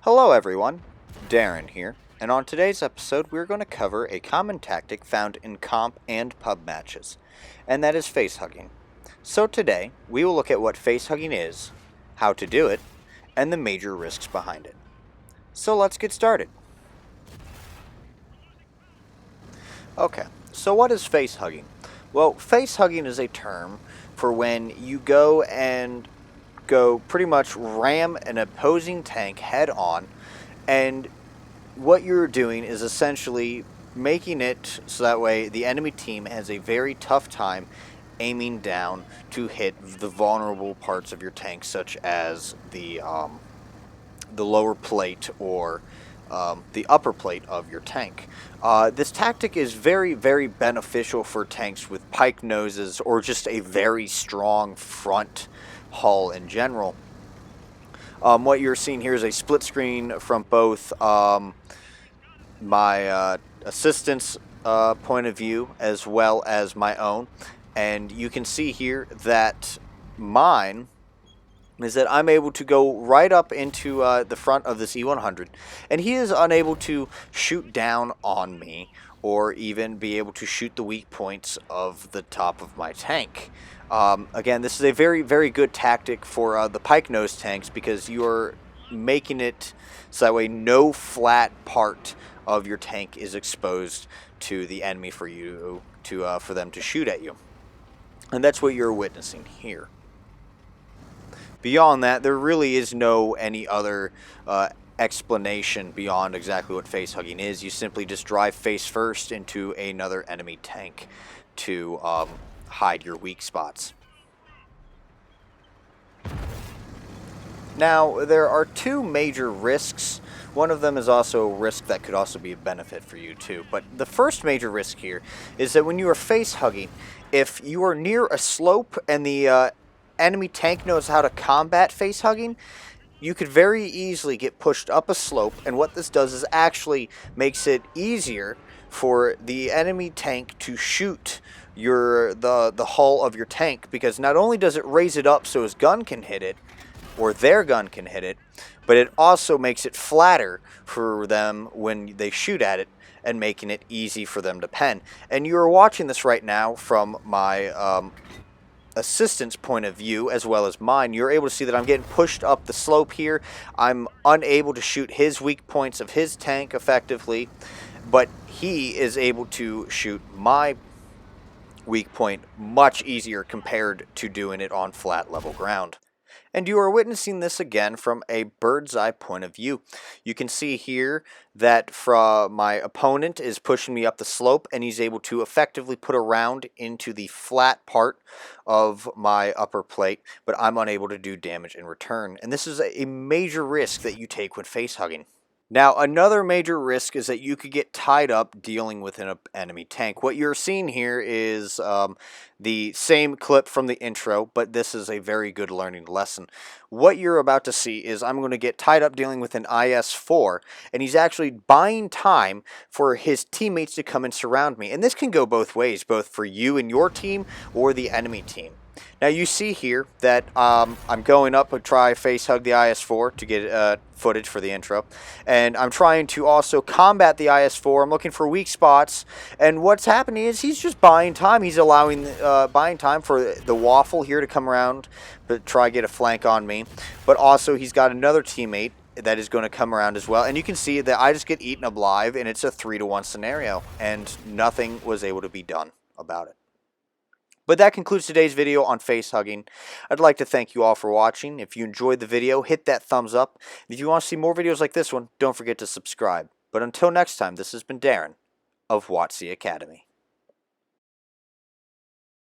Hello everyone, Darren here, and on today's episode we're going to cover a common tactic found in comp and pub matches, and that is face hugging. So today we will look at what face hugging is, how to do it, and the major risks behind it. So let's get started. Okay, so what is face hugging? Well, face hugging is a term for when you go pretty much ram an opposing tank head on, and what you're doing is essentially making it so that way the enemy team has a very tough time aiming down to hit the vulnerable parts of your tank, such as the lower plate or the upper plate of your tank. This tactic is very, very beneficial for tanks with pike noses or just a very strong front hull in general. What you're seeing here is a split screen from both my assistant's point of view as well as my own, and you can see here that mine is that I'm able to go right up into the front of this E100, and he is unable to shoot down on me or even be able to shoot the weak points of the top of my tank. Again, this is a very, very good tactic for the pike nose tanks because you're making it so that way no flat part of your tank is exposed to the enemy for you to for them to shoot at you, and that's what you're witnessing here. Beyond that, there really is no any other explanation beyond exactly what face hugging is. You simply just drive face first into another enemy tank to hide your weak spots. Now, there are two major risks. One of them is also a risk that could also be a benefit for you too. But the first major risk here is that when you are face hugging, if you are near a slope and the enemy tank knows how to combat face hugging, you could very easily get pushed up a slope, and what this does is actually makes it easier for the enemy tank to shoot the hull of your tank, because not only does it raise it up so his gun can hit it, or their gun can hit it, but it also makes it flatter for them when they shoot at it, and making it easy for them to pen. And you are watching this right now from my assistant's point of view as well as mine. You're able to see that I'm getting pushed up the slope here. I'm unable to shoot his weak points of his tank effectively, but he is able to shoot my weak point much easier compared to doing it on flat level ground. And you are witnessing this again from a bird's eye point of view. You can see here that my opponent is pushing me up the slope, and he's able to effectively put a round into the flat part of my upper plate, but I'm unable to do damage in return. And this is a major risk that you take when face hugging. Now, another major risk is that you could get tied up dealing with an enemy tank. What you're seeing here is the same clip from the intro, but this is a very good learning lesson. What you're about to see is I'm going to get tied up dealing with an IS-4, and he's actually buying time for his teammates to come and surround me. And this can go both ways, both for you and your team or the enemy team. Now you see here that I'm going up to try face hug the IS-4 to get footage for the intro, and I'm trying to also combat the IS-4. I'm looking for weak spots, and what's happening is he's just buying time. He's allowing buying time for the waffle here to come around to try get a flank on me, but also he's got another teammate that is going to come around as well, and you can see that I just get eaten alive, and it's a 3-to-1 scenario, and nothing was able to be done about it. But that concludes today's video on face hugging. I'd like to thank you all for watching. If you enjoyed the video, hit that thumbs up. And if you want to see more videos like this one, don't forget to subscribe. But until next time, this has been Darren of WotC Academy.